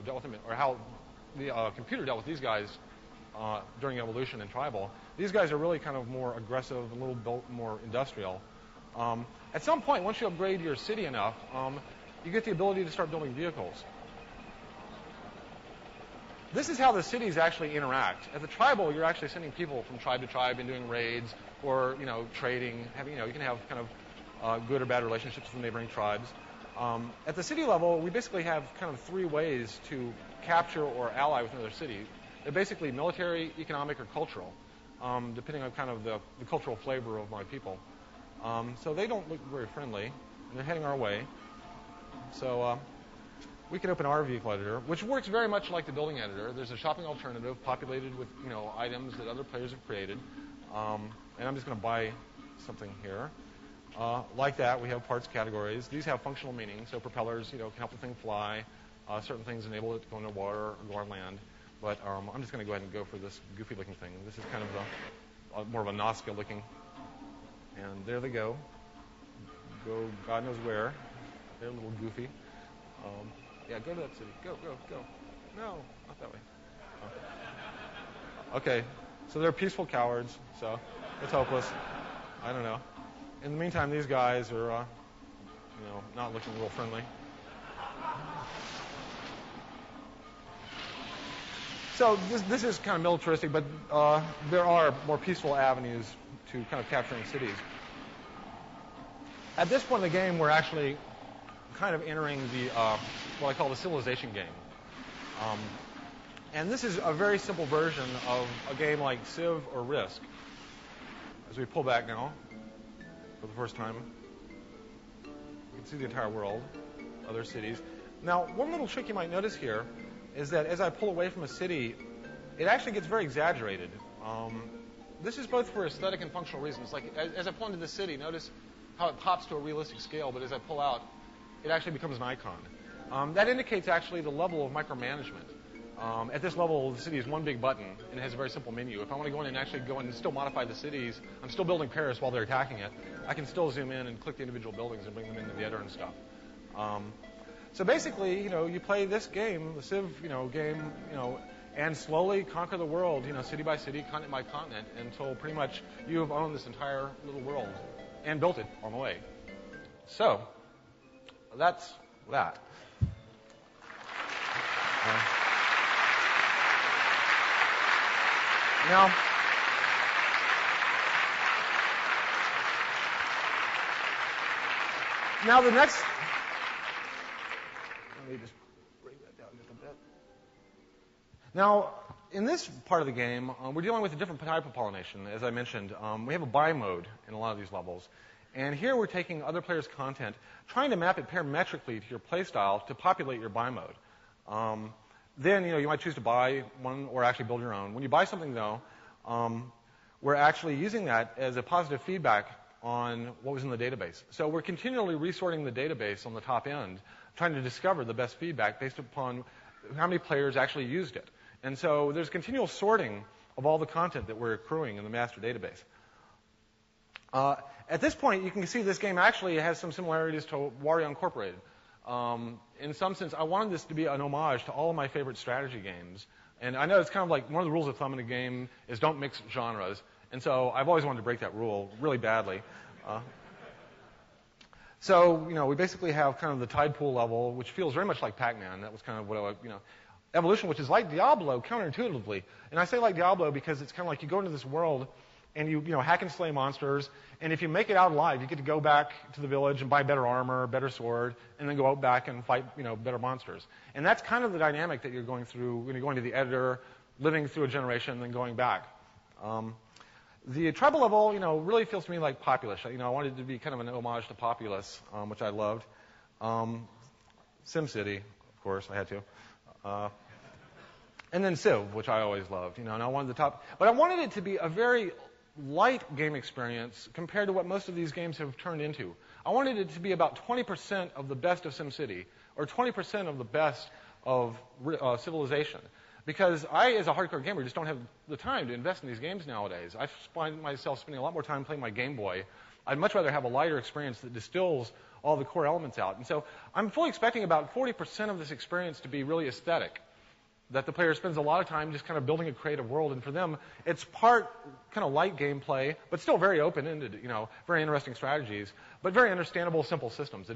dealt with them, or how the computer dealt with these guys during evolution in tribal. These guys are really kind of more aggressive, a little bit more industrial. At some point, once you upgrade your city enough, you get the ability to start building vehicles. This is how the cities actually interact. At the tribal, you're actually sending people from tribe to tribe and doing raids or trading. You can have kind of good or bad relationships with neighboring tribes. At the city level, we basically have kind of three ways to capture or ally with another city. They're basically military, economic, or cultural, depending on kind of the cultural flavor of my people. So they don't look very friendly, and they're heading our way. So we can open our vehicle editor, which works very much like the building editor. There's a shopping alternative populated with items that other players have created. And I'm just going to buy something here. Like that, we have parts categories. These have functional meaning. So propellers, can help the thing fly. Certain things enable it to go into water or go on land. But I'm just going to go ahead and go for this goofy-looking thing. This is kind of more of a Nazca-looking. And there they go. Go God knows where. They're a little goofy. Yeah, go to that city. Go, go, go. No, not that way. Okay, so they're peaceful cowards, so it's hopeless. I don't know. In the meantime, these guys are, not looking real friendly. So this is kind of militaristic, but there are more peaceful avenues to kind of capturing cities. At this point in the game, we're actually kind of entering the what I call the civilization game. And this is a very simple version of a game like Civ or Risk. As we pull back now for the first time, you can see the entire world, other cities. Now, one little trick you might notice here is that as I pull away from a city, it actually gets very exaggerated. This is both for aesthetic and functional reasons. Like as I pull into the city, notice how it pops to a realistic scale, but as I pull out, it actually becomes an icon. That indicates actually the level of micromanagement. At this level, the city is one big button, and it has a very simple menu. If I want to go in and actually go in and still modify the cities, I'm still building Paris while they're attacking it, I can still zoom in and click the individual buildings and bring them into the editor and stuff. So basically, you play this game, the Civ, game, and slowly conquer the world, city by city, continent by continent, until pretty much you have owned this entire little world and built it on the way. So that's that. Now the next. Let me just bring that down just a bit. Now, in this part of the game, we're dealing with a different type of pollination. As I mentioned, we have a buy mode in a lot of these levels. And here we're taking other players' content, trying to map it parametrically to your playstyle to populate your buy mode. Then, you might choose to buy one or actually build your own. When you buy something, though, we're actually using that as a positive feedback on what was in the database. So we're continually resorting the database on the top end, trying to discover the best feedback based upon how many players actually used it. And so there's continual sorting of all the content that we're accruing in the master database. At this point, you can see this game actually has some similarities to Wario Incorporated. In some sense, I wanted this to be an homage to all of my favorite strategy games. And I know it's kind of like one of the rules of thumb in a game is don't mix genres. And so I've always wanted to break that rule really badly. So, we basically have kind of the tide pool level, which feels very much like Pac-Man. That was kind of what Evolution, which is like Diablo counterintuitively. And I say like Diablo because it's kind of like you go into this world and you hack and slay monsters, and if you make it out alive, you get to go back to the village and buy better armor, better sword, and then go out back and fight, better monsters. And that's kind of the dynamic that you're going through when you're going to the editor, living through a generation, and then going back. The tribal level, really feels to me like Populous. I wanted it to be kind of an homage to Populous, which I loved. SimCity, of course, I had to. And then Civ, which I always loved, and I wanted the top. But I wanted it to be a very light game experience compared to what most of these games have turned into. I wanted it to be about 20% of the best of SimCity, or 20% of the best of Civilization. Because I, as a hardcore gamer, just don't have the time to invest in these games nowadays. I find myself spending a lot more time playing my Game Boy I'd much rather have a lighter experience that distills all the core elements out. And so I'm fully expecting about 40% of this experience to be really aesthetic, that the player spends a lot of time just kind of building a creative world. And for them, it's part kind of light gameplay, but still very open-ended, very interesting strategies, but very understandable, simple systems.